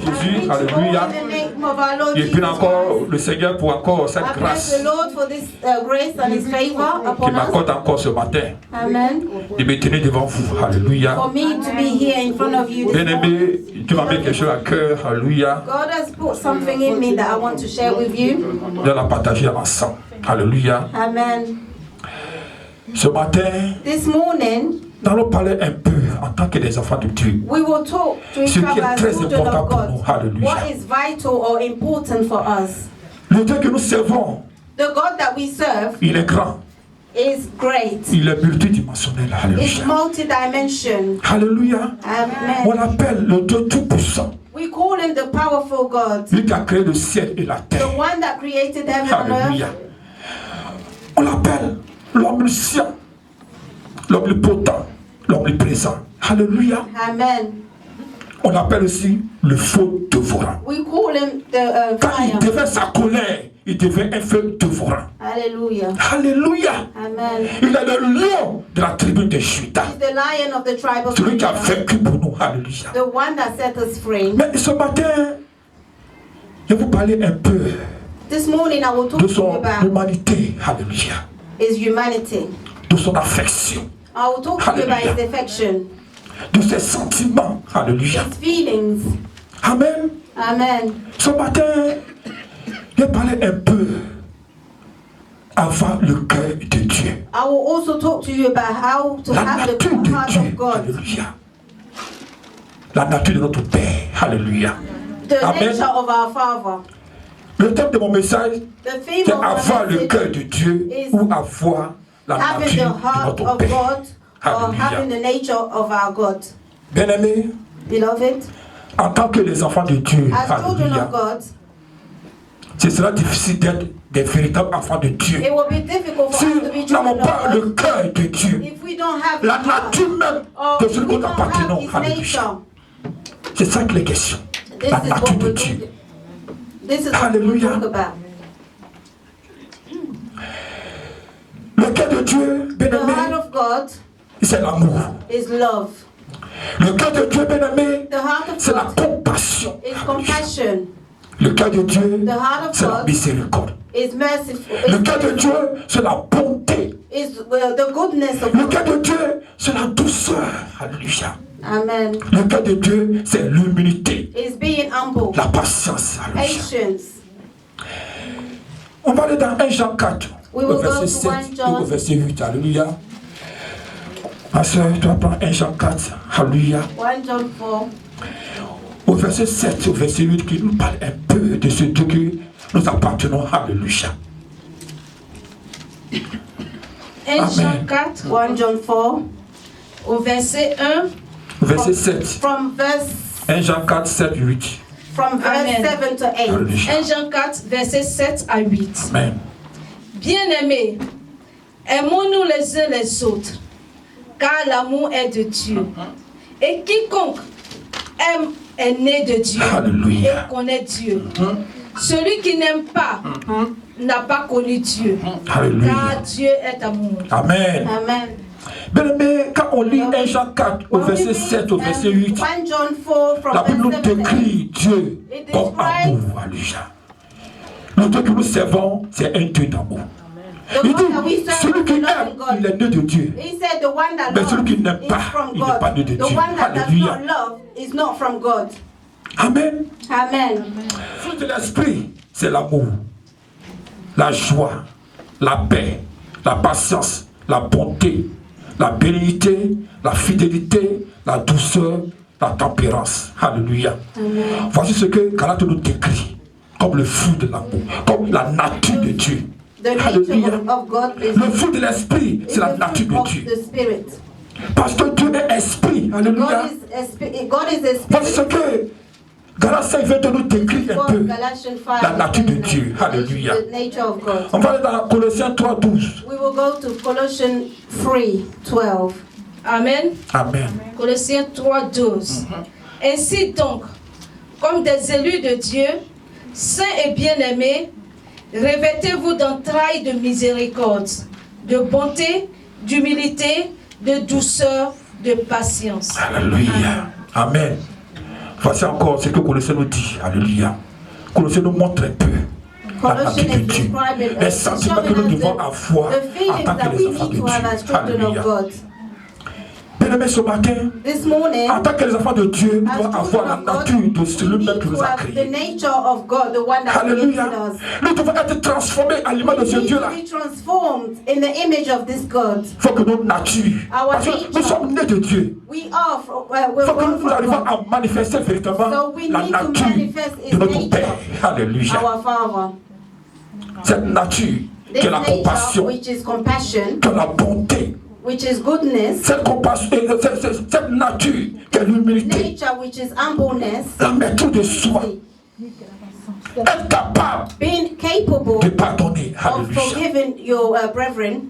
Jésus, alléluia. Et puis encore le Seigneur pour encore cette grâce qui m'accorde encore ce matin. Amen. De me tenir devant vous, alléluia. For me to be here in front of you. Bien-aimé, Dieu m'a mis quelque chose à cœur, alléluia. God has put something in me that I want to share with you. De la partager ensemble, alléluia. Amen. Ce matin, this morning, nous allons parler un peu en tant que des enfants de Dieu. We will talk to each Ce qui est other as très children important of pour God. nous, alléluia. What is vital or important for us? Le Dieu que nous servons, the God that we serve, il est grand. Is great. Il est multidimensionnel, alléluia. It's multidimension. Alléluia. Amen. On l'appelle le Dieu tout-puissant. We call him the powerful God. Lui qui a créé le ciel et la terre. The one that created heaven alléluia. and earth. On l'appelle l'omniscient, l'omnipotent, l'omniprésent. Alléluia. Amen. On l'appelle aussi le feu dévorant. We call him the Quand fire. il devait sa colère, il devait un feu dévorant. Alléluia. Alléluia. Amen. Il est le lion de la tribu de Juda. He's the lion of the tribe of Celui qui a Judah. vaincu pour nous. Alléluia. The one that set us free. Mais ce matin, je vais vous parler un peu This morning I will talk de to you son about humanité. Alléluia. his humanity. De son affection. I will talk to you about his affection. De ses sentiments. Alléluia. His feelings. Amen. Amen. Ce matin, je vais parler un peu avant le cœur de Dieu. I will also talk to you about how to La have the nature de heart Dieu. of God. Alléluia. La nature de notre Père. Alléluia. The Amen. nature of our Father. Le thème de mon message, The theme c'est of my avoir le message cœur de Dieu is ou avoir la having the nature de heart notre of Père. God or having Alléluia. the nature of our God. Bien-aimés, Beloved, en tant que les enfants de Dieu, as children alléluia, of God, ce sera difficile d'être des véritables enfants de Dieu. it will be difficult for Si us to be nous children n'avons of pas le God cœur de Dieu, if we don't have la his heart, nature même or de if celui we que nous don't have appartenons, his alléluia. nature. C'est ça qu'il est question. This La is nature what de we're Dieu. talking. This is what we Alléluia. talk about. Le cœur de Dieu, The heart bien-aimé, of God c'est l'amour. is love. Le cœur de Dieu, bien-aimé, The heart of c'est la God compassion. is Alléluia. compassion. Le cœur de Dieu, The heart of c'est la God miséricorde. is merciful. Le cœur de Dieu, c'est la bonté. Is the goodness of Le God. cœur de Dieu, c'est la douceur. Alléluia. Amen. Le cœur de Dieu, c'est l'humilité, Is being humble. la patience. Alléluia. Patience. On va aller dans 1 Jean 4, We au will go verset to 7 1 et John. au verset 8. Alléluia. Ma soeur, tu vas prendre 1 Jean 4. Alléluia. 1 John 4. Au verset 7, au verset 8, qui nous parle un peu de ce Dieu que nous appartenons. Alléluia. 1 Jean 4, 1 John 4. au verset 1. Verset 7. From verse 1 Jean 4, 7, 8. From verse Amen. 7 to 8. Alléluia. 1 Jean 4, verset 7 à 8. Amen. Bien-aimés, aimons-nous les uns les autres, car l'amour est de Dieu. Et quiconque aime est né de Dieu Alléluia. et connaît Dieu. Celui qui n'aime pas n'a pas connu Dieu, Alléluia. car Dieu est amour. Amen. Amen. Bien-aimé, quand on lit 1 Jean 4, au verset 7, au verset 8, 1 John 4 from la Bible nous verse 7 to 8. décrit Dieu It comme describes amour. Alléluia. Le Dieu que nous servons, c'est un Dieu d'amour. The Il God that we dit, serve celui is qui a loving aime, God. il est né de Dieu. He said the one that Mais celui qui loves n'aime is pas, from il n'est pas né de God. The Dieu. one that does Alléluia. not love is not from God. Amen. Amen. Le fruit de l'esprit, c'est l'amour, la joie, la paix, la patience, la bonté, la bénignité, la fidélité, la douceur, la tempérance. Alléluia. Amen. Voici ce que Galate nous décrit comme le fruit de l'amour, comme la nature de Dieu. The Alléluia. nature of God is Le fruit de l'esprit, c'est la the nature fruit de of Dieu. the Spirit. Parce que Dieu est esprit. Alléluia. God is a Voici ce spirit. que Galates 5 veut nous décrire un For peu. Galatians 5, la nature de Dieu. Alléluia. the nature of God. On va aller dans Colossiens 3, 12. We will go to Colossians 3:12. Amen. Amen. Colossiens 3, 12. Ainsi donc, comme des élus de Dieu, saints et bien-aimés, revêtez-vous d'entrailles de miséricorde, de bonté, d'humilité, de douceur, de patience. Alléluia. Amen. Voici encore ce que Colossiens nous dit. Alléluia. Colossiens nous montre un peu la nature Colossians de is Dieu. describing Les sentiments que nous devons avoir the en feelings tant que that les we enfants de need to have as Dieu. children Alléluia. of God. Bien-aimés, ce matin, This morning, en tant que les enfants de Dieu, nous as devons avoir children la of God, nature de we celui-même need qui nous to a have the créés. nature of God, the one that created Alléluia. us. Nous devons être transformés à l'image de We ce need to Dieu-là. be transformed in the image of this God. Il faut que notre nature, Our parce que nature. nous sommes nés de Dieu. We are, Il we're faut que born nous from arrivions God. à manifester véritablement So we la need to nature manifest His de notre nature. Père. Alléluia. Our Father. Cette nature This qui est la nature, compassion, which is compassion, qui est la bonté, which is goodness, cette compassion, cette nature qui est l'humilité, nature, which is humbleness, la maîtrise de soi, être capable being capable de pardonner. of Alléluia. forgiving your brethren.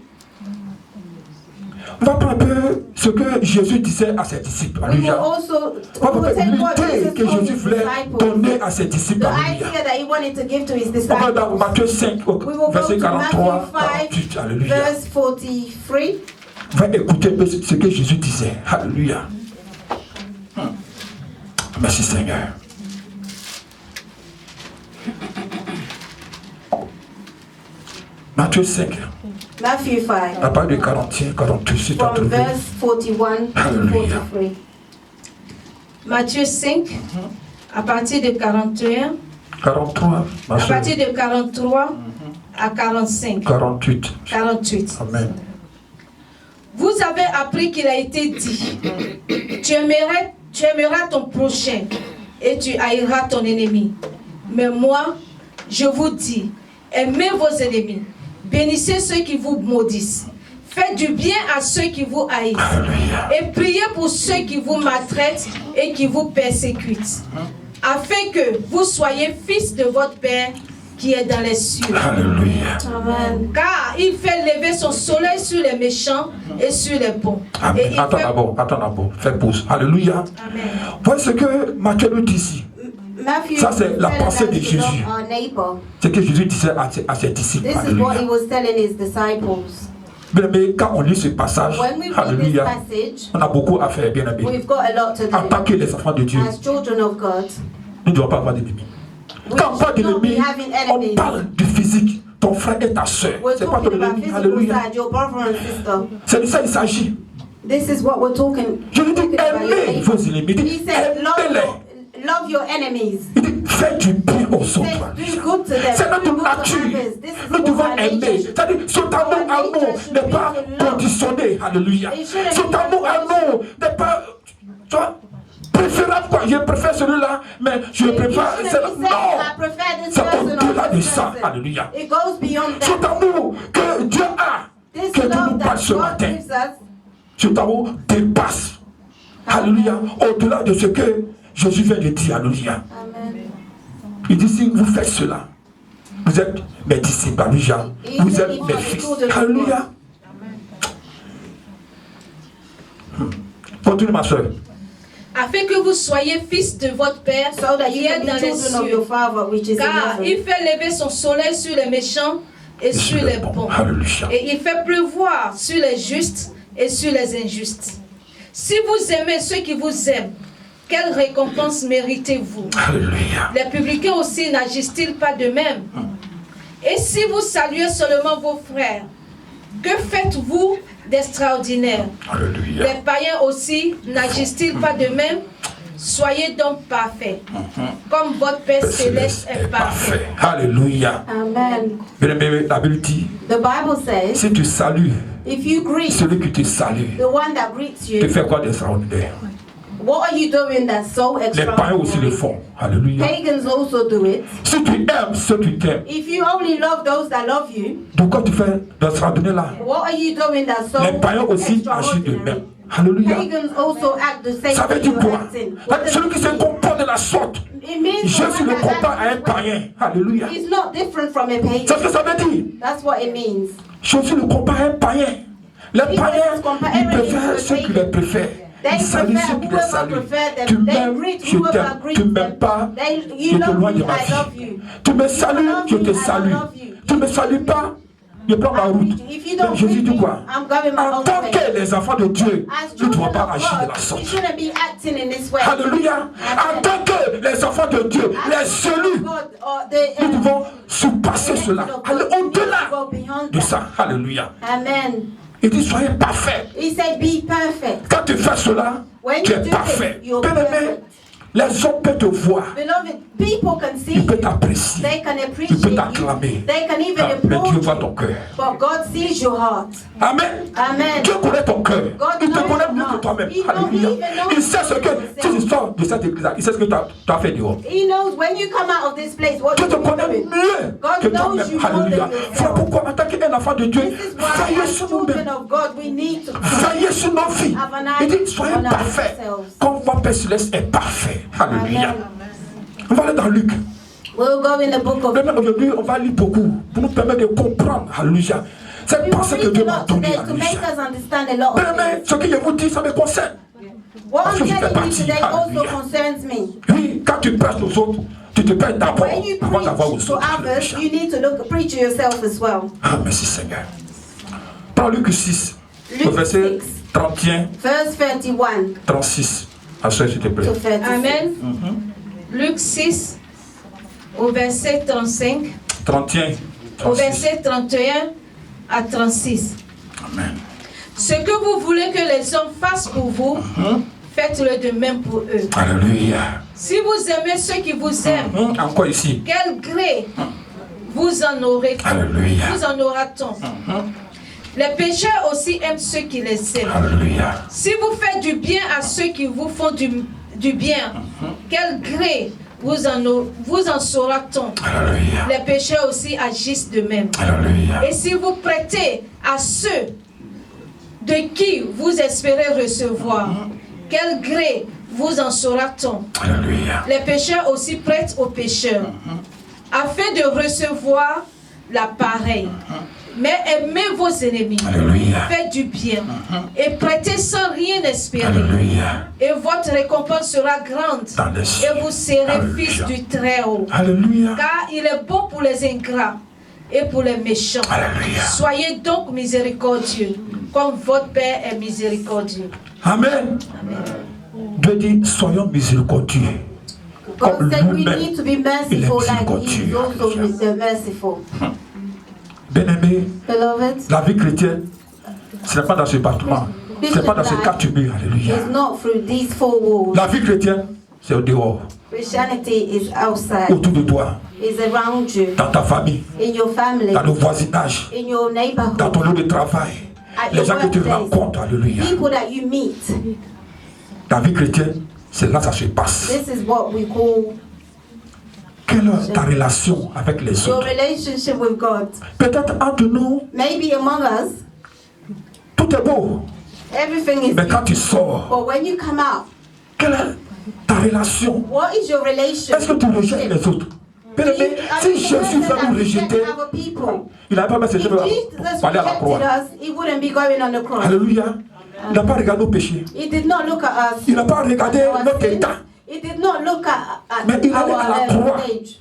On va prendre un peu ce que Jésus disait à ses disciples. We will Alléluia. also On va we will prendre take what l'unité Jesus que told Jésus his voulait disciples, donner à ses disciples. the Alléluia. idea that he wanted to give to his On va dans disciples. Matthieu 5, We will go verset to 43, Matthew 48. 5, Alléluia. verse 43. On va écouter un peu ce que Jésus disait. Alléluia. Merci Seigneur. Matthieu 5, Matthew 5, à partir de 41, 42, c'est à from trouver. verse 41 to Hallelujah. 43. Matthieu 5, à partir de 41, 43, ma à soeur, partir de 43 à 45, 48. 48. Amen. Vous avez appris qu'il a été dit, tu aimeras ton prochain et tu haïras ton ennemi. Mais moi, je vous dis, aimez vos ennemis, bénissez ceux qui vous maudissent, faites du bien à ceux qui vous haïssent Alléluia. et priez pour ceux qui vous maltraitent et qui vous persécutent, afin que vous soyez fils de votre Père qui est dans les cieux. Alléluia. Amen. Car il fait lever son soleil sur les méchants et sur les bons. Et Amen. il Attends fait... d'abord, fais pause. Alléluia. Amen. Voici ce que Matthieu nous dit ici. Matthew Ça, c'est la said pensée that de we should Jésus. love our neighbor. Ce que Jésus disait à ses disciples. This is what he Alléluia. was telling his disciples. Bien aimé, quand on lit ce passage, When we read this Alléluia, passage, on a beaucoup à faire, bien aimé. we've got a lot to En tant do. que les enfants de Dieu, As children of God, nous ne devons pas avoir d'ennemis. we Quand on parle should not be d'ennemis, having on enemies. parle du physique. Ton frère et ta soeur. We're C'est pas ton talking about ennemi. physical Alléluia. side, your brother and sister. C'est de ça qu'il s'agit. This is what we're talking Je lui dis, about. your aimez neighbor. vos ennemis. Il He dit, said, aimez-les. love your enemies. Il dit, faites du bien aux Say, autres. do good to them. C'est Do notre good to nature. others. This is Nous what devons our aimer. nature should be. C'est-à-dire, cet amour n'est pas conditionné. Alléluia. Cet amour n'est pas, tu vois, préférable quoi. Je préfère celui-là, mais je You préfère shouldn't celui-là. be saying, I Non. prefer this C'est person au-delà or de this ça. person. Alléluia. It goes beyond Cet that. amour que Dieu a, This que Dieu nous love parle that ce God matin, gives us, cet amour dépasse. Alléluia. Au-delà de ce que Jésus vient de dire. Alléluia. Amen. Il dit, si vous faites cela, vous êtes mes disciples. Alléluia. Vous êtes mes fils. Alléluia. Continue ma soeur. Afin que vous soyez fils de votre Père So that qui you can est be dans les children of cieux. your Father which is in Car il heaven. fait lever son soleil sur les méchants et sur les bons. Alléluia. Et il fait pleuvoir sur les justes et sur les injustes. Si vous aimez ceux qui vous aiment, quelle récompense méritez-vous? Alléluia. Les publicains aussi n'agissent-ils pas de même? Et si vous saluez seulement vos frères, que faites-vous d'extraordinaire? Alléluia. Les païens aussi n'agissent-ils pas de même? Soyez donc parfaits, comme votre Père céleste est parfait. Alléluia. Amen. Bien-aimé, la Bible dit, The Bible says, si tu salues if you greet celui qui te salue, the one that greets tu you, fais quoi d'extraordinaire? what are you doing that's so Les païens aussi le extraordinary? font. Alléluia. Pagans also do it. Si tu aimes ceux qui t'aiment, If you only love those that love you, de quoi tu fais d'extraordinaire là? what are you doing that's so Les païens aussi agissent de même. extraordinary? Alléluia. Pagans also act the same Ça veut way dire you're quoi? acting. What does Celui it qui se mean? comporte de la sorte, It means the Jésus one le that compare à un acts this way païen. Alléluia. is not different from a C'est pagan. ce que ça veut dire. That's what it means. Jésus le compare à un païen. Les païens, ils préfèrent ceux qui les préfèrent. They Ils saluent prefer ceux qui les whoever saluent. prefer them. Tu They m'aimes, greet je whoever t'aime. greets Tu them. m'aimes pas, You je love t'éloigne me, de ma I love vie. you. Tu me salues, love je me, te I salue. love you. Tu me salues pas, je prends ma route. If you Mais don't Jésus greet dit me, quoi? I'm going my En own tant way. que les enfants de Dieu, As tu ne dois children pas of agir de la God, sorte. you shouldn't be acting in this way. Alléluia. En tant que les enfants de Dieu, les élus, God, or the, nous devons surpasser cela. Aller au-delà go beyond de that. ça. Alléluia. Amen. Il dit soyez parfaits. He said, be perfect. Quand tu fais cela, When tu you es do parfait. this, you're Bien-aimé, perfect. les hommes peuvent te voir. Beloved, people can see Ils peuvent you. t'apprécier. They can Ils appreciate peuvent you. t'acclamer. They can even Ah, mais Dieu applaud voit you. ton cœur. But God sees your heart. Amen. Amen. Dieu connaît ton cœur. God Il te knows connaît your mieux que heart. toi-même. He knows- Alléluia. he even knows Il sait ce que yourself. tu sors de cette église. Il sait ce que tu as fait dehors. He knows when you come out of this place what Dieu you te will connaît be doing. mieux God que knows toi-même. you more than Alléluia. yourself. Voilà pourquoi, en tant qu'un enfant de Dieu, This is why veillez as sur children nous-mêmes. of God we need to Veillez sur nos vies. Have an eye Il dit soyez on parfaits. ourselves. Comme votre Père Céleste est parfait. Alléluia. Amen. On va aller dans Luc. We'll go in the book of Maintenant, aujourd'hui, on va lire beaucoup pour nous permettre de comprendre. Alléluia. Cette We will pensée que read Dieu a m'a lot donnée. today to make Alléluia. us understand a lot of Mais things. ce que je vous dis, ça me concerne. What parce I'm que je fais telling you partie. today also Alléluia. concerns me. Oui, quand tu prêches aux autres, tu te prêches d'abord When you avant d'avoir preach aux to autres. others, Alléluia. you need to preach to yourself as well. Ah, merci Seigneur. Prends Luc 6, Luc au verset 6. 31, Verse 31 36. À ça, s'il te plaît. to 36. Amen. Luc 6, au verset 35, 31, au 36. verset 31 à 36. Amen. Ce que vous voulez que les hommes fassent pour vous, faites-le de même pour eux. Alléluia. Si vous aimez ceux qui vous aiment, Encore ici. quel gré vous en aurez Alléluia. vous en aura-t-on? Les pécheurs aussi aiment ceux qui les aiment. Alléluia. Si vous faites du bien à ceux qui vous font du bien, quel gré vous en saura-t-on? Alléluia. Les pécheurs aussi agissent de même. Alléluia. Et si vous prêtez à ceux de qui vous espérez recevoir, quel gré vous en saura-t-on? Alléluia. Les pécheurs aussi prêtent aux pécheurs, afin de recevoir la pareille. Mais aimez vos ennemis, Alléluia. faites du bien, et prêtez sans rien espérer. Alléluia. Et votre récompense sera grande, Dans les cieux. et vous serez Alléluia. fils du Très-Haut. Alléluia. Car il est bon pour les ingrats et pour les méchants. Alléluia. Soyez donc miséricordieux, comme votre Père est miséricordieux. Amen. Dieu dit, soyons miséricordieux. God Comme said we lui-même, need to be il est merciful like He is miséricordieux. also Alléluia. merciful. Bien-aimé, Beloved, la vie chrétienne, ce n'est pas dans ce bâtiment. Ce n'est pas dans ce quatre murs. Alléluia. it's not through these four walls. La vie chrétienne, c'est au dehors, Christianity is outside, autour de toi, is around you, dans ta famille, in your family, dans le voisinage, in your dans neighborhood, ton lieu de travail. at Les your gens que tu workplace, rencontres, alléluia. people that you meet. La vie chrétienne, c'est là que ça se passe. This is what we call Quelle est ta relation avec les your autres? relationship with God. Peut-être entre nous, Maybe among us, tout est beau. everything is Mais quand tu sors, but when you come out, quelle est ta relation? what is your relationship? Est-ce que tu rejettes les autres? Bien-aimé, si Jésus veut nous rejeter, other people, il n'a pas mis ses if cheveux Jesus pour aller à la croix. rejected us, He wouldn't be going on the cross. Alléluia. Il n'a pas regardé nos péchés. He did not look at us. Il n'a pas regardé our notre sins. état He did not look at Mais il allait à la croix. stage.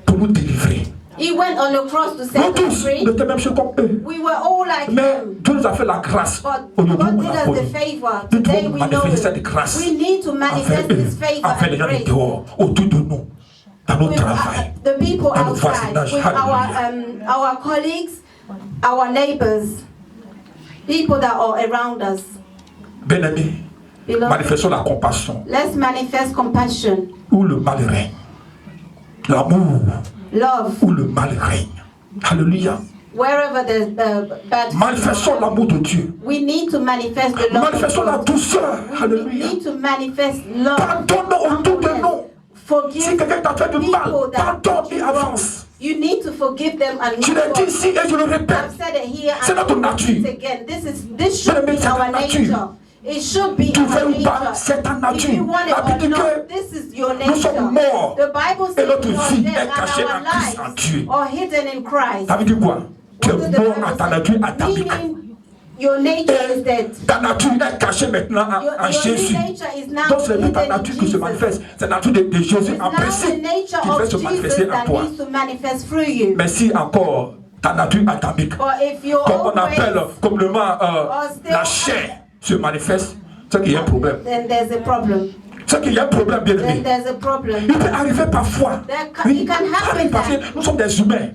pour nous délivrer. He went on the cross to Nous set us tous, free. nous étions même ceux comme eux. We were all like Mais him. Dieu nous a fait la grâce. But Aujourd'hui, God on did a us connu. the favor. Nous Today devons we know manifester it. cette grâce We need to envers manifest eux, this favor envers les and gens de grace dehors, autour de nous. dans nos travail, the people dans nos outside, voisinages. with our colleagues, our neighbors, people that are around us. Bien-aimés, manifestons la compassion Let's manifest compassion, où le mal règne. L'amour love, où le mal règne. Alléluia. wherever there's bad. Manifestons l'amour de Dieu. We need to manifest the love. Manifestons la douceur. We Alléluia. need to manifest love. Pardonne autour de nous. Forgive Si quelqu'un t'a fait du mal, people that pardonne did et you wrong. avance. You need to forgive them and Je move l'ai dit on. ici et je le répète. I've said it here C'est and notre I will nature. repeat it again. This should Mais be c'est our ta nature. nature. It should be Tu our veux ou pas, nature. c'est ta If nature. you want it La Bible or dit not, que this is your nous sommes nature. morts The Bible et says notre you are vie dead est cachée and en our Christ, en Dieu. lives are hidden in Christ. Ça veut dire quoi? Tu What does es the mort Bible à ta say? nature atamique. Meaning, your nature is dead. Ta nature est cachée maintenant en Your Jésus. new nature is now Donc c'est hidden ta in nature qui se Jesus. manifeste. C'est la nature de Jésus It's en now the principe nature qui fait of se manifester Jesus en that toi. needs to manifest through you. Mais si encore ta nature atamique, Or if you're comme on always, appelle communément still- la chair, se manifeste, c'est qu'il y a un problème. then there's a problem. C'est qu'il y a un problème, bien Then aimé. there's a problem. Il peut arriver parfois. It can happen parce que that nous sommes des humains.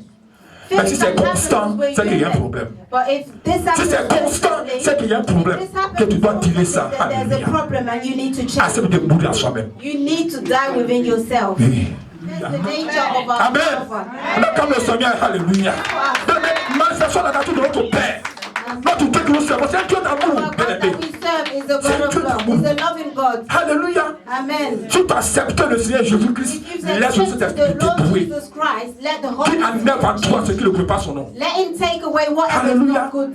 Mais si things c'est can constant, happen where c'est qu'il y a un you're problème. But if this Si happens c'est constant, constantly, c'est qu'il y a un problème. if this happens Que tu dois tirer ça. constantly, then there's a Alléluia. problem and you need to change. Accepte de mourir à soi-même. You need to die within yourself. Oui. That's the nature of our Amen. Father. Alors, comme le Seigneur, alléluia. Manifestons la nature de notre Père. Notre Dieu que nous servons, c'est un Dieu d'amour, Our God bien that aimé. we serve is a C'est God of Dieu love. d'amour. He's a loving God. Alléluia. Amen. Si tu acceptes le Seigneur Jésus-Christ, If you've laisse cet accepted esprit the Lord dépouiller. Jesus Christ, let the Qui Holy enlève en toi Spirit ce qui ne glorifie pas son nom. let Him take away whatever is Alléluia. not good.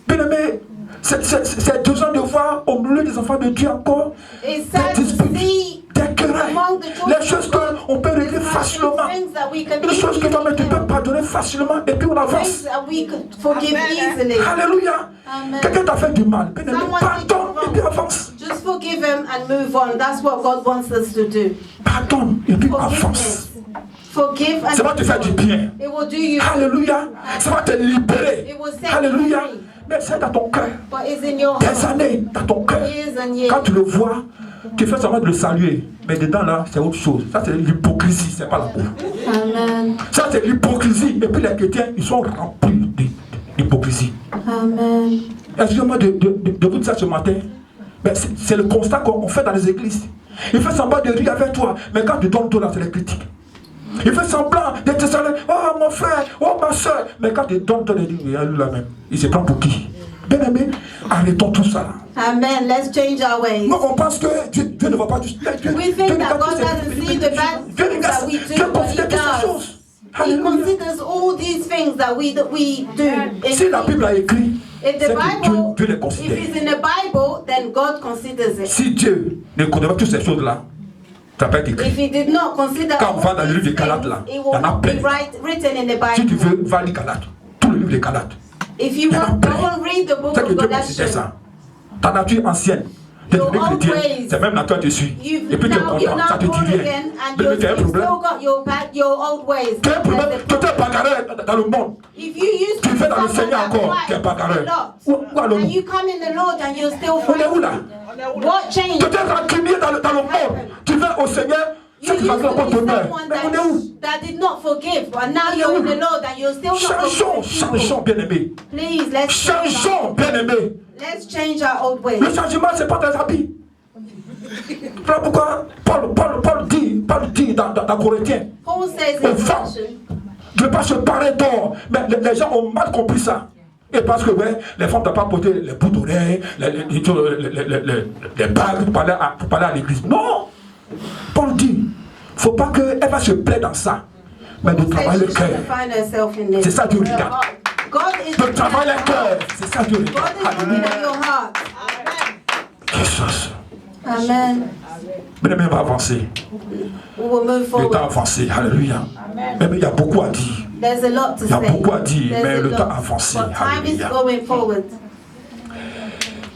Bien-aimé, c'est deux ans de voir au milieu des enfants de Dieu encore It's des sad to disputes, see des querelles, among the children les choses of God, qu'on peut régler there's facilement, things that we can des choses que toi-même tu easily peux pardonner facilement et puis on things avance. that we could forgive easily. Alléluia. Amen. Quelqu'un t'a fait du mal, bien-aimé, Someone did pardonne you et puis wrong. avance. Just forgive him and move on. That's what God wants us to do. Pardonne et puis avance. Forgiveness. Forgive and Ça va te faire du bien. it will do you. Alléluia. Ça va te libérer. It will set you Alléluia. free. Mais c'est dans ton cœur. But it's in your Des heart. années dans ton cœur. Years and years. Quand tu le vois, tu fais semblant de le saluer. Mais dedans là, c'est autre chose. Ça c'est l'hypocrisie, c'est pas l'amour. Amen. Ça c'est l'hypocrisie. Et puis les chrétiens, ils sont remplis d'hypocrisie. Amen. Excusez-moi de vous dire ça ce matin. Mais c'est le constat qu'on fait dans les églises. Il fait semblant de rire avec toi. Mais quand tu donnes toi là, c'est les critiques. Il fait semblant de te saluer. Oh mon frère, oh ma soeur. Mais quand tu donnes toi, il dit, lui là même. Il se prend pour qui? Bien aimé, arrêtons tout ça. Amen. Let's change our ways. Non, on pense que Dieu ne va pas du tout. We think that God doesn't see the bad things that we do, but He does. He considers all these things that we do. Si la Bible a écrit, If c'est the que Bible, Dieu les if considère. it's in the Bible, then God considers it. Si Dieu ne connaît pas toutes ces choses-là, ça n'a pas été écrit. If He did not consider Quand on va dans le all livre these des Galates, things, là, it il y will en a not be plein. written in the Si tu Bible. veux, va lire Galates. Tout le livre des Galates. If you Il y en a want, plein. go and read the book C'est que of Dieu considère Galatians. ça. Ta nature ancienne, t'es Your devenu old chrétien, ways. c'est même la toi dessus. You've Et puis tu es now, you're content, ça now te dit born rien. again, and Mais tu as un you've problème. still got your old ways. Tu as un problème, There's a tu t'es bagarré dans le monde. If you used Tu to fais be dans le someone Seigneur that encore, tu es fight bagarré. a lot, Où allons-nous? and you come in the Lord and you're still On est où là? fighting, what Tu changed? t'es rancunier dans le monde. Tu viens au Seigneur, You c'est qui used va faire to contre be ton père. someone Mais on est où? that did not forgive, but now you're in the Lord and you're still not Changeons, forgiving people. changeons, bien-aimés. Please, let's Changeons, bien-aimés. let's change our old ways. Le changement, ce n'est pas des habits. Voilà pourquoi Paul dit dans Corinthiens, Paul says aux in femmes, Colossians, je ne veux pas se parer d'or. Mais les gens ont mal compris ça. Et parce que ouais, les femmes ne doivent pas porter les bouts d'oreilles, les bagues pour parler à l'église. Non! Paul dit, il ne faut pas qu'elle va se plaire dans ça. Mais de travailler le she cœur. shouldn't find herself in this. C'est ça Dieu regarde. God is De travailler le cœur. C'est ça Dieu God regarde. is looking Alléluia. at your heart. Jesus. Amen. Mais on va avancer. We will move Le temps forward. avancé. Alléluia. Mais il y a beaucoup à dire. There's a lot to Il y a say. beaucoup à dire, There's mais a le lot. temps avancé. But time is Alléluia. going forward.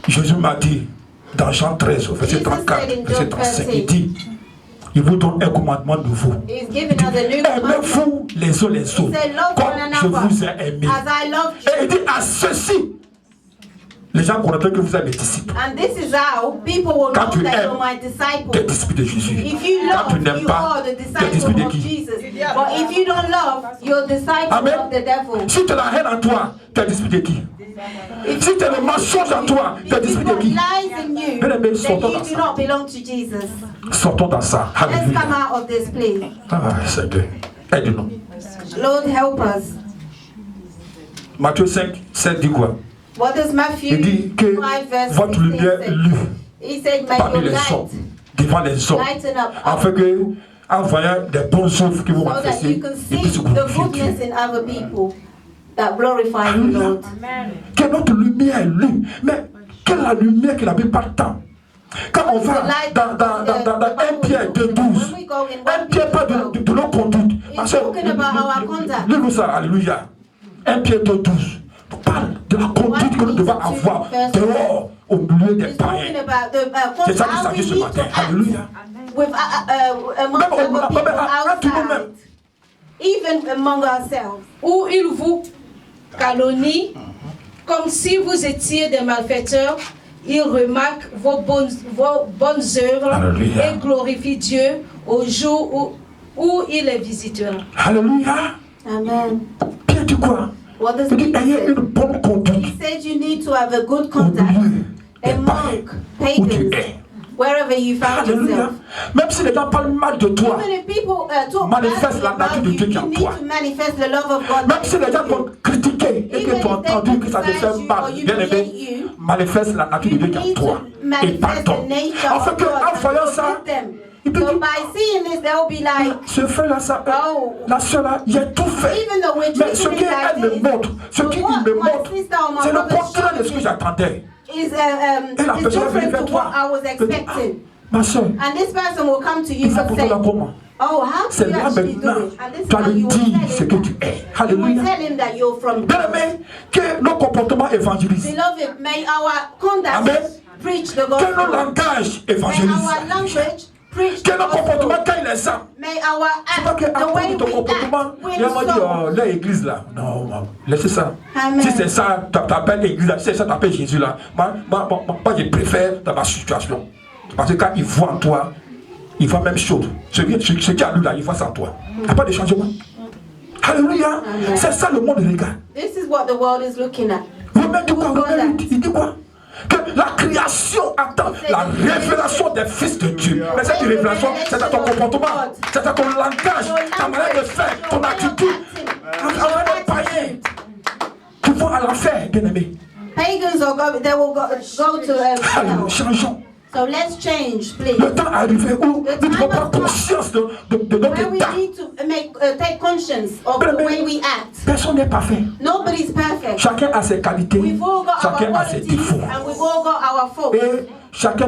Jésus m'a dit, dans Jean 13, au verset Jesus 34, said in verset John 35, 13, il dit, il vous donne un commandement nouveau. He's giving us a new commandment. Aimez-vous les uns les He autres, said, love comme one je another vous ai aimé. as I loved Et you. il dit, à ceci, les gens connaîtront que vous êtes mes disciples. And this is how people will Quand know tu that aimes, you're my Des disciples. disciples de Jésus. If you Quand tu love, n'aimes you pas, are the tu es disciple disciple de of qui? Jesus. But if you don't love, you're disciple Amen. of the devil. Si tu as la haine en toi, tu es disciple de qui? Si tu as le mensonge en toi, tu es If disciple you've de got qui? lies in you, Bien-aimés, then sortons dans you do ça. not belong to Jesus. Sortons dans ça. Let's Alléluia. come out of this place. Ah, Seigneur, aide-nous. Lord, help us. Matthieu 5, 7 dit quoi? What does Matthew Il dit que 5 verse votre 16 lumière say? lue He said, may parmi your les light hommes, devant les hommes, lighten up, afin que, en voyant des bonnes œuvres qui vont so that manifester, you can ils puissent see the glorifier goodness Dieu. in other people that glorify the Alléluia. Lord. Que notre lumière lue. Mais quelle est la lumière qui n'avait pas de temps? Quand on va dans 1 Pierre 2,12, 1 Pierre parle de nos conduites. Lis-nous ça, alléluia. 1 Pierre 2,12 parle de la conduite que nous devons avoir dehors, au milieu des He's talking païens. about the C'est ça how qui we s'agit ce need matin. to act Alléluia. with among Même other people entre nous-mêmes. outside, even among ourselves. Où il vous calomnie, comme si vous étiez des malfaiteurs, il remarque vos bonnes œuvres. Alléluia. Et glorifie Dieu au jour où il les visitera. Alléluia. Amen. Pierre dit quoi? What does Il dit, it ayez une say? bonne He conduite said you need to have a good au contact milieu des among païens où tu pagans, es. wherever you found Alléluia. yourself. Même si les gens parlent mal de toi, Even if people talk manifeste badly la nature about de you, Dieu qui est you en need toi. to manifest the love of God. même si les gens vont critiquer et que Even tu as if they entendu que ça te fait criticize you mal, or bien aimé, humiliate you, manifeste la nature de Dieu qui est en need toi. to Et manifest pardon. the nature En fait, of que, God en and voyant ça, forgive them. il peut So dire, by seeing this, they'll be like, ce frère-là, ça, oh, la soeur-là, il a tout fait. even though we're Mais ce treating it qu'elle like me this, montre, ce but qu'il what me my montre, sister or my c'est le brother contraire de ce showed que me j'attendais. is Et la is personne va venir different vers to toi. what I was Elle dit, expecting. ma soeur, And this person will come to you il fait and pour say, toi comment? oh, how C'est do you là actually do maintenant, it? And this tu vas is how lui you will dire tell ce him que that. tu es. You will Alléluia. tell him that you're from Bien God. aimé, que nos comportements évangélisent. Beloved, may our conduct Amen. preach the Que nos gospel. langages May évangélisent. our language preach Que the nos comportements, gospel. quand il les a, May our c'est pas act, qu'à the way cause de ton we comportement, act, il m'a dit, will oh, l'église là. Non, laissez ça. Amen. Si c'est ça, t'appelles l'église là, si c'est ça, t'appelles Jésus là. Moi, je préfère dans ma situation. Parce que quand il voit en toi, il voit même chose. Ce qui a lui là, il voit ça en toi. Il n'y a pas de changement. Alléluia. C'est ça le monde regarde. This is what the world is looking at. Romains dit quoi? Romains 8, il dit quoi? Que la création attend la révélation des fils de Dieu. Mais cette révélation, c'est à ton comportement, c'est à ton langage, ta manière de faire, ton attitude. Avec les païens qui vont à l'enfer, bien aimé. Pagans are go, they will go to Alléluia, hell. changeons. So let's change, please. Le temps est arrivé où nous devons prendre conscience de notre Where we état. need to take conscience of the way we act. Personne n'est parfait. Nobody's perfect. Chacun a ses qualités, We've all got our chacun a ses qualities défauts. and we've all got our faults. Et chacun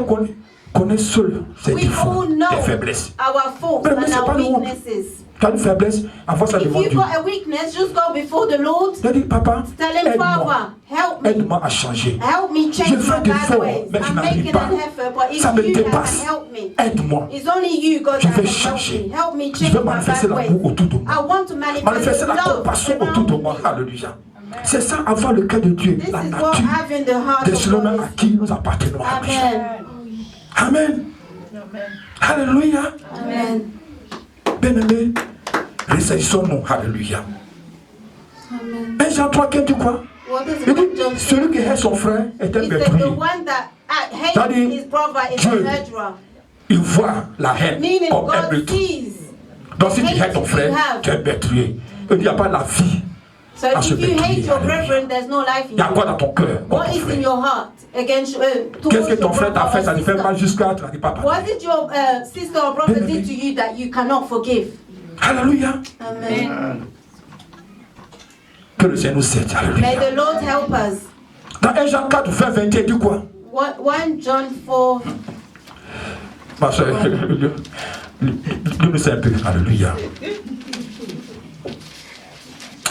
connaît seul ses We défauts, all know ses faiblesses. our faults Mais and c'est pas our le honte. weaknesses. Tu as une faiblesse, envoie ça If devant you've Dieu. got a weakness, just go before the Lord. Il a dit, papa, Tell him, aide-moi. Father, help me. Aide-moi à changer. Help me Je change fais my des bad efforts, ways. mais je I'm n'arrive making pas. an effort, but if Ça me you that dépasse. can help me, Aide-moi. it's only you, God, Je that vais can help changer. me. Help me Je change vais my manifester bad ways. l'amour autour de moi. I want to manifest Manifester la love compassion autour de around moi. me. Alléluia. C'est ça, avoir le cœur de Dieu, This la is what nature having the heart des of ceux-là God à is. qui nous appartenons. Amen. Amen. Alléluia. Amen. Bien-aimés, ressaisissons-nous. Alléluia. Amen. 1 Jean 3, qui dit quoi? What does Il dit, John say? celui qui hait son frère est un He said meurtrier. the one that hates C'est-à-dire, his brother is a Dieu. murderer. Il voit la haine Meaning comme un God meurtre. sees. Donc si tu hate hais ton you frère, have. tu es un meurtrier. Il n'y a pas la vie. So à se if you hate meurtrier. your Alléluia. brethren, there's no life in Il y a quoi dans you. ton cœur? What is in your heart against Qu'est-ce towards que ton your frère t'a brother fait? Ça or te fait mal sister? jusqu'à tu n'arrives pas à parler. What did your sister or brother did to you that you cannot forgive? Alléluia. Amen. Que le Seigneur nous aide. May Alléluia. the Lord help us. Dans 1 Jean 4, 20, 21, il dit quoi? 1 John 4. Ma soeur, lis-nous un peu. Alléluia.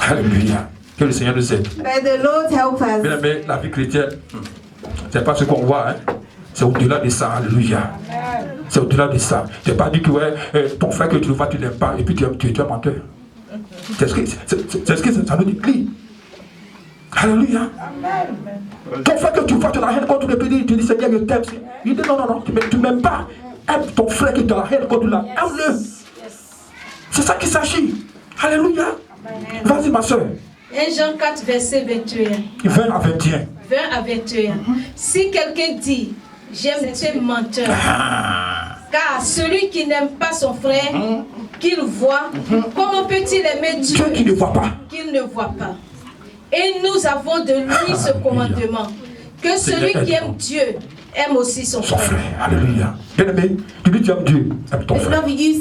Alléluia. Que le Seigneur nous aide. May the Lord help us. Bien aimé, la vie chrétienne, c'est pas ce qu'on voit, hein. C'est au-delà de ça, alléluia. C'est au-delà de ça. C'est pas dit que ouais, ton frère que tu le vois, tu l'aimes pas, et puis tu es menteur. C'est ce que ça nous dit. Lis. Alléluia. Ton frère que tu vois, tu as la haine contre le pays, tu dis Seigneur, je t'aime. Il dit non, tu ne m'aimes pas. Aime ton frère qui te la haine contre la. Aime-le. C'est ça qu'il s'agit. Alléluia. Vas-y, ma soeur. 1 Jean 4, verset 21. 20 à 21. 20 à 21. Si quelqu'un dit, j'aime ces menteurs, car celui qui n'aime pas son frère, qu'il voit, comment peut-il aimer Dieu qui ne voit pas? Qu'il ne voit pas. Et nous avons de lui ce commandement, que celui qui aime Dieu aime aussi son frère. Alléluia. Bien-aimé, tu dis tu aimes Dieu, aime ton frère. If you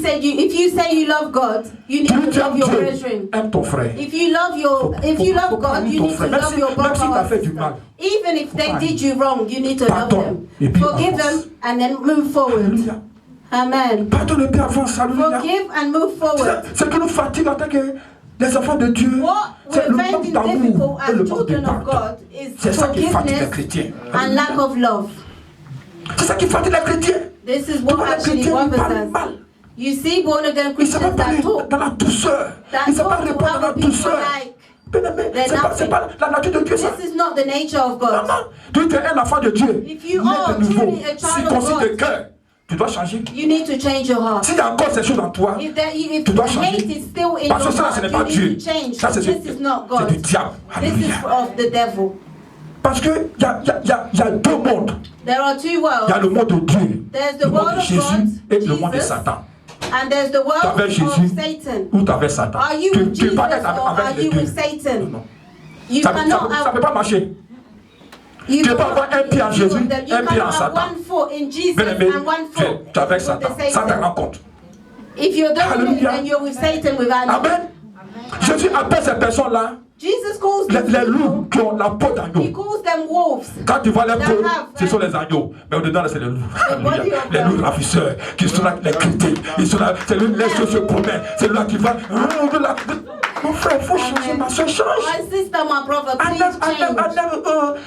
say you love God, you need to love your brethren. Aime ton frère. If you love God, you need to love your brother or sister. Even if they did you wrong, you need to love them. Forgive them and then move forward. Amen. Pardonne et puis avance. Alléluia. Forgive and move forward. Ce qui nous fatigue en tant que les enfants de Dieu, c'est le manque d'amour et le manque de pardon. C'est ça qui fatigue les chrétiens. And lack of love. C'est ça qui fatigue les chrétiens. This is what actually bothers us. You see born again Christians that talk dans la douceur. Ils ne savent pas répondre dans la douceur. C'est pas la nature de Dieu, ça. This is not the nature of God. Non, tu es un enfant de Dieu. If you are truly a child of circoncis de God, cœur, tu dois changer. you need to change your heart. S'il y a encore ces choses en toi, If tu dois hate changer. is still in Parce que your ça, ce heart, n'est pas you Dieu. need to change. Ça, c'est This is not God. du diable. This is of the devil. Parce qu'il y a deux mondes. There are two Il y a worlds. le monde de Dieu, There's the le monde world de of Jésus God, et le monde de Jesus, Satan. and there's the world Tu avais of Jésus Satan. ou tu avais Satan. Are you Tu with ne Jesus peux pas être or are avec les you deux. with Satan? Non. You Ça ne cannot peut have. pas marcher. You Tu peux pas cannot avoir un pied en have Jésus, two of them. You un pied en cannot have Satan. one foot in Jesus Bien-aimé, and one tu foot es avec with Satan. the Ça te Satan. rencontre. If you're doing it, Alléluia. then you're with Satan without it. Amen. Jésus appelle ces personnes-là Jesus calls les them loups people. qui ont la peau He d'agneau. calls them wolves. Quand tu vois les peaux, have, ce sont les agneaux. Mais au-dedans, c'est les loups. Alléluia. body of Les them. loups ravisseurs qui sont là, les critiques. Ils sont là, c'est lui, les choses se promènent. C'est là qui va. Mon frère, il faut changer, ma soeur, change. My sister, my brother, please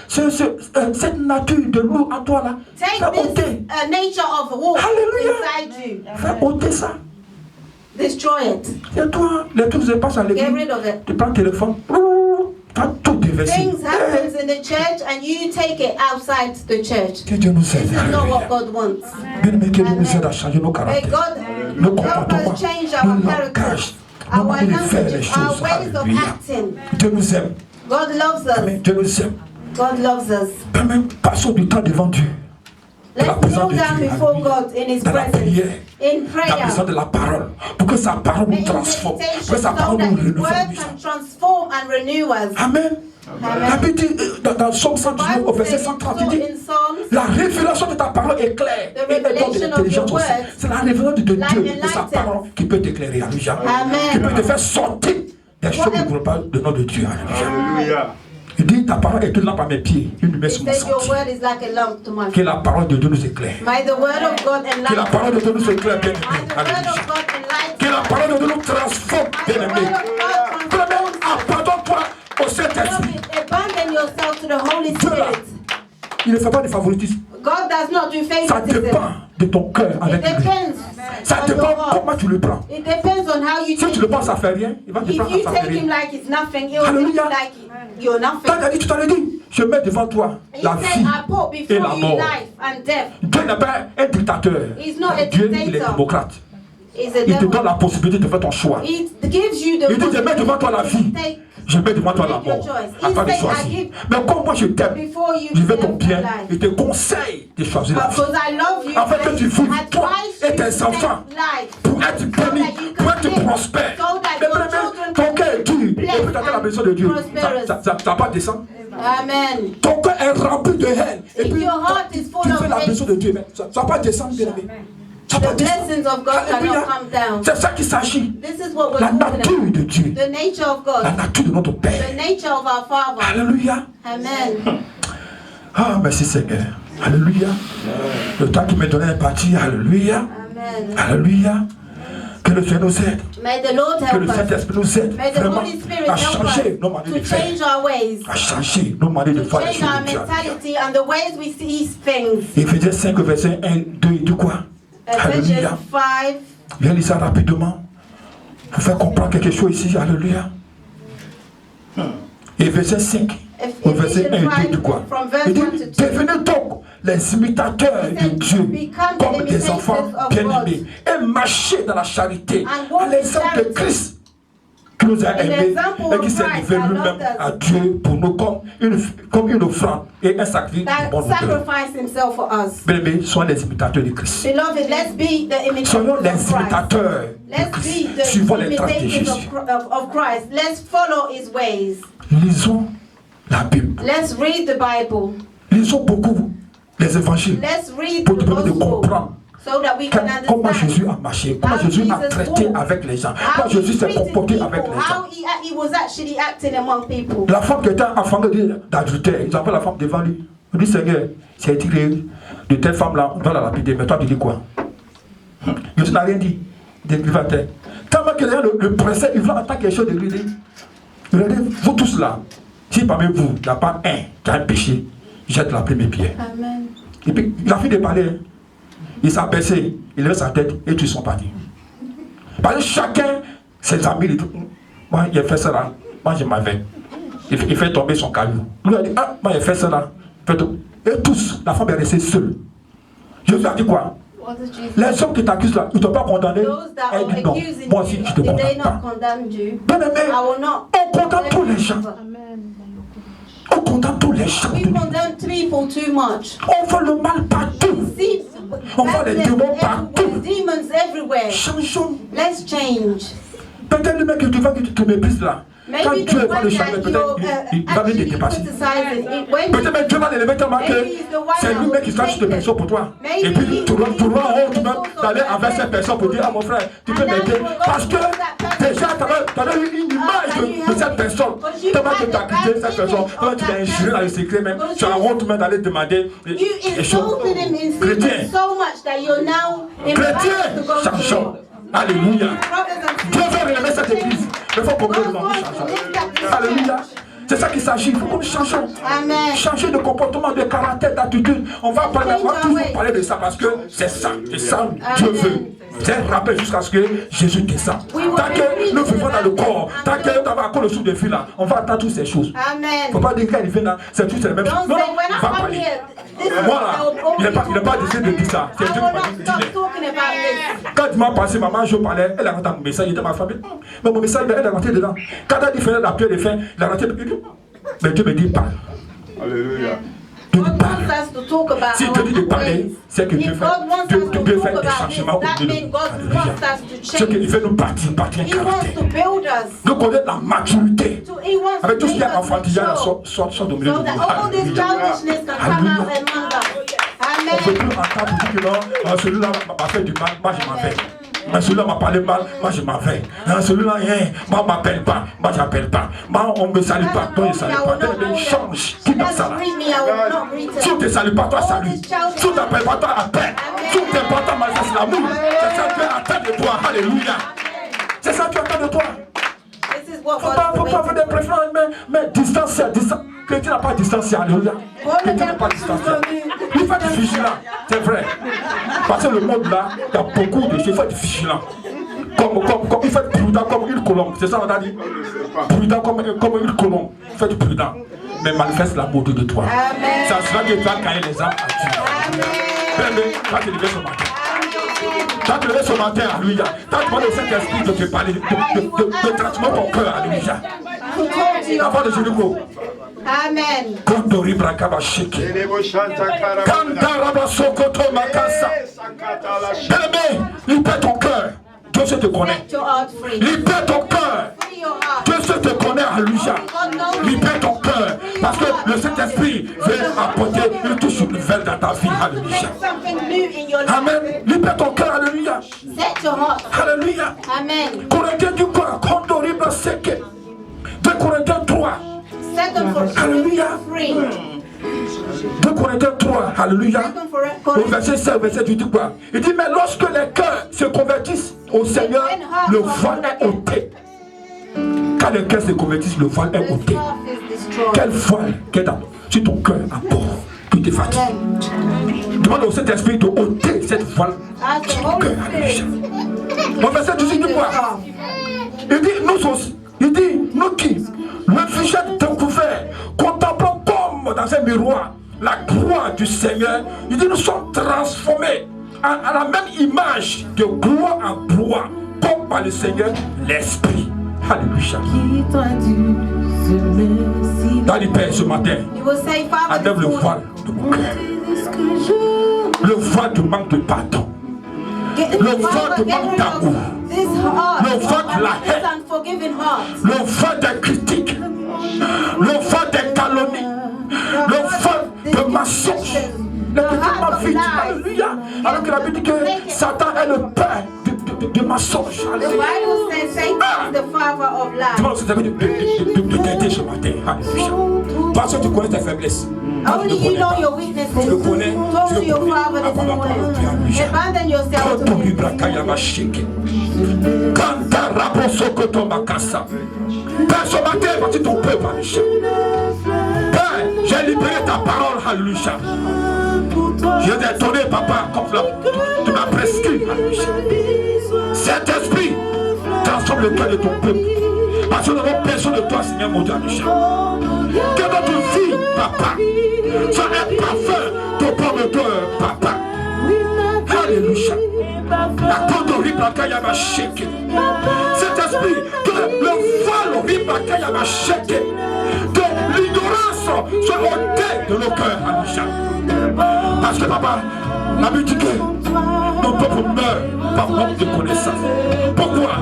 change. Cette nature de loup en toi là, Take fais this ôter. nature of a wolf Hallelujah. inside you. Fais ôter ça. Destroy it. Et toi, les trucs se passent à Get l'église. rid of it. Tu prends le téléphone, tu as tout déversé. Things happen in the church and you take it outside the church. Que Dieu nous aide. This is not what God wants. Bien-aimé, que Dieu nous aide à changer nos May caractères, God nos help comportements, us change nos our langages, characters, nos our manières de faire les language, our choses. ways of Alléluia. acting. Dieu nous aime. God loves Amen. us. Dieu nous aime. God loves us. Amen. Passons du temps devant Dieu. Dans la Let's présence kneel de down Dieu. before Alléluia. God in His Dans la presence. prière. In Dans la présence prayer. de la parole. Pour que sa parole nous In transforme. Pour que meditation, sa so parole that nous His word renouvelle. can transform and renew us. Amen. La Bible dit, dans Somme 119 au Bible verset says 130, il dit, in Psalms, la révélation de ta parole est claire. The Et elle donne de revelation of l'intelligence your aussi. word C'est la révélation de Dieu, light de sa enlightens. parole qui peut t'éclairer. Alléluia. Amen. Qui peut te faire sortir des choses qui ne voient pas le nom de Dieu. Alléluia. Il dit, ta parole est une lampe à mes pieds, une lumière He sur mon says your sentier. word is like a lamp to my Que feet. la parole de Dieu nous éclaire. May the word of God Que la enlighten. parole de Dieu nous éclaire, bien May the aimé. word Alléluia. of God enlighten. Que la parole de Dieu nous transforme, May bien the aimé. word of God Premièrement, transform. abandonne-toi au Saint-Esprit. Abandon yourself to the Holy Dieu là, Spirit. il ne fait pas de favoritisme. God does not do Ça favoritism. dépend de ton cœur It avec lui. depends Ça on your dépend heart. comment tu le prends. It depends on how you Si tu take le prends, it. ça fait rien. Il va te If prendre, you ça fait take him rien. like it's nothing, he'll take Hallelujah. you like you're nothing. Quand il a dit, tu t'en as dit, je mets devant toi He la said, vie I put et before la you mort. life and death. Dieu n'est pas un dictateur. He's not a Dieu, il est dictator. démocrate. He's a Il te donne devil. la possibilité de faire ton choix. He gives you the Il dit, je mets devant toi la vie. take Je mets devant toi la Make your mort. choice. À toi de He said, I choisir. give Mais comme moi je t'aime, before you je veux ton live bien life. et te conseille de choisir la vie. Because I love you. Afin que tu vives, toi advise et you tes to enfants, take life. pour être béni, pour être prospère. So that Mais your vraiment, children ton cœur est dur. Et puis tu as la maison de Dieu. prosperous. Ça va pas descendre. Amen. Ton cœur est rempli de haine. Et If puis your heart is full tu of fais la hate, maison de Dieu. Mais ça va pas descendre, bien aimé. Ça va the descendre. blessings of God Alléluia. cannot come down. C'est ça qu'il s'agit. This is what we're La talking nature about. de Dieu. The nature of La God. nature de notre The Père. nature of our Father. Alléluia. Amen. Ah, merci Seigneur. Alléluia. Le temps qui m'est donné est parti. Alléluia. Amen. Alléluia. Que le Seigneur nous aide. May the Lord Que help le us. Saint-Esprit nous aide May the vraiment Holy Spirit à help changer us nos manières to de faire. change our ways, À changer nos manières de to faire les change choses our de Dieu. mentality and the ways we see things. Éphésiens 5, verset 1, 2 et tout quoi. Alléluia. Ephesians 5. Viens lire ça rapidement. Pour faire comprendre quelque chose ici. Alléluia. Et verset 5, au verset 1, il dit quoi? Il dit, devenez donc les imitateurs de Dieu comme des enfants bien-aimés et marchez dans la charité à l'exemple de Christ qui nous a aimés et qui s'est livré lui-même à Dieu pour nous comme une offrande et un sacrifice du bon odeur. Bien-aimés, soyons les imitateurs de Christ. Soyons les imitateurs de Christ. Suivons les traces de Jésus. Lisons la Bible. Lisons beaucoup les évangiles pour nous permettre de comprendre comment Jésus a marché, comment Jésus a traité avec les gens, comment Jésus s'est comporté avec les gens. La femme qui était affamée d'adultère, ils appellent la femme devant lui. Il dit, Seigneur, c'est écrit de telle femme-là, on va la lapider, mais toi tu dis quoi? Jésus n'a rien dit. Il va à terre. Tellement que le pressait, il voulait entendre quelque chose de lui. Il a dit, vous tous là, si parmi vous, il n'y a pas un qui a un péché, jette la première pierre. Amen. Et puis, il a fini de parler. Il s'est abaissé, il lève sa tête et tous sont partis. Parce que chacun, ses amis, il dit, moi il a fait ça là, moi je m'avais. Il fait tomber son caillou. Lui a dit, ah, moi il a fait ça là. Et tous, la femme est restée seule. Jésus a dit quoi? Les hommes qui t'accusent là, ils ne t'ont pas condamné. Elle dit non, moi aussi je ne te condamne pas. Bien aimé, on condamne tous les gens. On condamne tous les gens. On fait le mal partout. On voit les démons partout. Changeons. Peut-être le mec que tu vas que tu te méprises là. Quand Dieu va le changer, peut-être il va venir te dépasser. Peut-être même Dieu va l'élever tellement que c'est lui-même qui sera sur cette personne pour toi. Et puis tu auras honte même d'aller envers cette personne pour dire à mon frère, tu peux m'aider. Parce que déjà tu as eu une image de cette personne. Tellement que tu as quitté cette personne, tellement tu l'as injuré dans le secret même. Tu as honte même d'aller demander des choses. Chrétien, changeons. Alléluia. Dieu veut relever cette église. Mais il faut qu'on nous change. Alléluia. C'est ça qu'il s'agit. Il faut qu'on change. Changer de comportement, de caractère, d'attitude. On va toujours parler de ça parce que c'est ça. C'est ça Dieu veut. C'est un rappel jusqu'à ce que Jésus descende. Tant que nous vivons dans le corps, tant que nous avons encore le souffle de fil là, on va attendre toutes ces choses. Il ne faut pas dire qu'il vient là, c'est toutes les mêmes choses. Non, on va parler. Moi là, il n'est pas décidé de dire ça. C'est Dieu qui m'a dit. Quand il m'a passé, maman, je parlais, elle a rentré mon message, il était ma famille. Mais mon message, elle est rentrée dedans. Quand elle dit faire la prière de fin, il a rentré. Mais Dieu me dit parle. Alléluia. Si Dieu dit de parler, c'est que Dieu veut faire des changements au milieu de nous. C'est qu'il veut nous partir en caractère. Nous connaître la maturité. Avec tout ce qui est enfantillage, sort au milieu de nous. Alléluia. On ne peut plus entendre pour dire que non, celui-là m'a fait du mal, moi je m'en vais. Celui-là m'a parlé mal, moi je m'en vais. Celui-là, moi on ne m'appelle pas, moi je n'appelle pas. Moi on ne me salue pas, toi je ne salue pas. Il change. Qui dans ça là? Si on ne te salue pas, toi salue. Si on ne t'appelle pas, toi appelle. Si on ne t'appelle pas, toi manifeste l'amour. C'est ça que Dieu attend de toi. Alléluia. C'est ça que Dieu attend de toi. Il ne faut pas faire des préférences, mais distancier. Chrétien n'a pas distancié, alléluia. Chrétien n'a pas distancié. Il faut être vigilant, c'est vrai. Parce que le monde là, il y a beaucoup de choses, il faut être vigilant. Comme il faut être prudent comme une colombe, c'est ça on a dit? Prudent comme une colombe, il faut être prudent. Mais manifeste la beauté de toi. Ça sera que tu vas gagner les âmes à Dieu. Amen. Tu vas te lever ce matin. Tu vas te lever ce matin, alléluia. Tu vas demander au Saint-Esprit de te parler, de traitement de ton cœur, alléluia. Avant de Jéricho. Amen. Kondori brakaba sheke. Kandaraba sokoto makasa. Aimé, libère ton cœur. Dieu se te connaît. Libère ton cœur. Dieu se te connaît, alléluia. Libère ton cœur. Parce que le Saint-Esprit veut apporter une touche nouvelle dans ta vie, alléluia. Amen. Libère ton cœur, alléluia. Alléluia. Amen. Corinthiens du corps, Kondori brakaba. 2 Corinthiens 3. Alléluia. 2 Corinthiens 3, alléluia. Au verset 16, verset 8, quoi? Il dit, mais lorsque les cœurs se convertissent au Seigneur, le voile est ôté. Quand les cœurs se convertissent, le voile est ôté. Quel voile qui est sur ton cœur à bord? Tu t'es fatigué. Demande au Saint-Esprit de ôter cette voile sur ton cœur. Au verset 18, dit quoi? Il dit, nous aussi. Il dit, nous qui, le sujet découvert miroir la gloire du Seigneur. Il dit nous sommes transformés à la même image de gloire en gloire, comme par le Seigneur l'Esprit. Alléluia. Dans les pères ce matin, enlève le voile de mon cœur. Le voile de manque de pardon. Le voile de manque d'amour. Le voile de la haine. Le voile des critiques. Le voile des calomnies. Le voile de mensonges. Le petit vide. Alléluia. Alors que la Bible dit que Satan est le père de mensonges. Alléluia. De t'aider ce matin. Alléluia. Parce que tu connais tes faiblesses. Only you know your weaknesses. Tu le connais. Talk to your father this morning. Abandon yourself to him. Père, ce matin, voici ton peuple, Alléluia. Père, j'ai libéré ta parole, Alléluia. Je t'ai donné, papa, comme tu m'as prescrit, Alléluia. Cet esprit transforme le cœur de ton peuple. Parce que nous n'avons besoin de toi, Seigneur mon Dieu, Alléluia. Que notre vie, papa, soit un parfum de pomme de cœur, papa. Alléluia. La condori bakaya va shaker. Cet esprit, que le voile bakaya va shaker. Que l'ignorance soit ôtée de nos cœurs, Alléluia. Parce que papa, la Bible dit que nos peuples meurent par manque de connaissance. Pourquoi?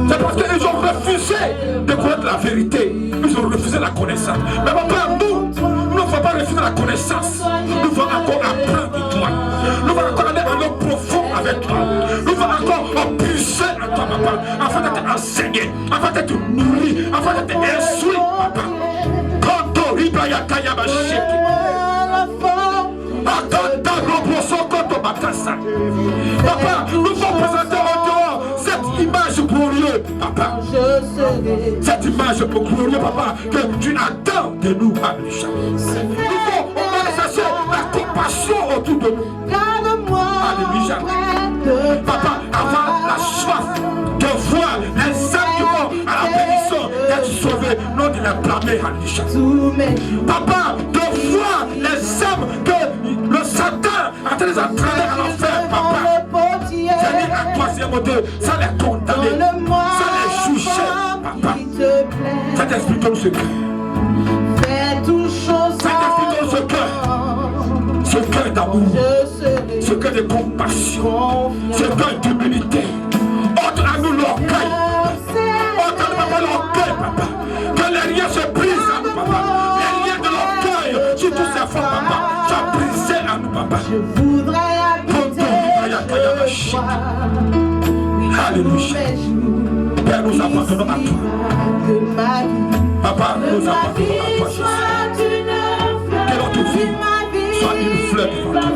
C'est parce qu'ils ont refusé de connaître la vérité. Ils ont refusé la connaissance. Mais papa, nous ne faut pas refuser la connaissance. Nous devons encore apprendre de toi. Nous devons encore aller à l'eau profond avec toi. Nous devons encore puiser à toi, papa, afin d'être enseigné, afin d'être nourri, afin d'être instruit, papa. Quand on ribaya kaya ba sheki. Papa, nous devons présenter au dehors cette image glorieuse, papa. Cette image glorieuse, papa, que tu attends de nous, Alléluia. Nous devons manifester la compassion autour de nous. Alléluia. Papa, avoir la soif de voir les âmes qui vont à la bénédiction d'être sauvés, non de les blâmer, Alléluia. Papa, de voir les âmes que le Satan a train de les entraîner à l'enfer, papa. J'ai dit à toi, Seigneur mon Dieu, sans les condamner, sans les juger, papa. Cet esprit donne ce cœur. Cet esprit donne ce cœur d'amour, ce cœur de compassion, ce cœur d'humilité. Ôte à nous l'orgueil. Ôte à nous, papa, l'orgueil, papa. Que les liens se brisent à nous, papa. Les liens de l'orgueil sur tous ces fonds, papa. Soient brisés à nous, papa. Je voudrais Alléluia. Père, nous appartenons à toi. Papa, nous appartenons à toi, Jésus. Que notre vie soit une fleur devant toi.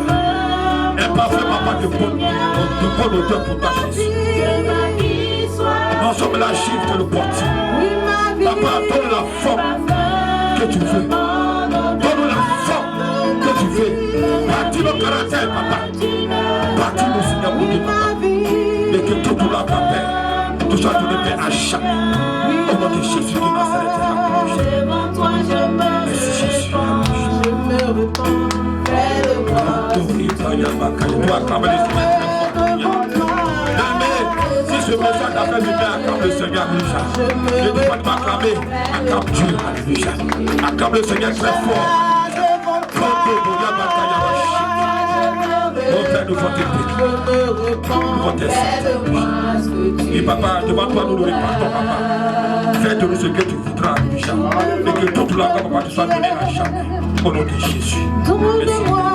Un parfum, papa, de bonne odeur pour toi, Jésus. Nous sommes la gifle de le portier. Papa, donne la forme que tu veux. Donne la forme que tu veux. Bâtis nos caractères, papa. Bâtis nos Seigneur, mon Dieu, papa. Et que tout là, papa, tout soit donné paix à chaque. Au nom de Jésus de Nazareth. Merci, Jésus. Je me repens, fais de moi. Tu dois acclamer le Seigneur. Si ce message a fait du bien, acclame le Seigneur, Alléluia. Je ne dois pas acclamer, acclame Dieu, Alléluia. Acclame le Seigneur très fort. Oh Père, nous voulons t'aider. Nous voulons t'aider. Et papa, devant toi, nous nous répartons, papa. Fais de nous ce que tu voudras, Alléluia. Et que toute la papa, tu sois donné à jamais. Au nom de Jésus. Merci.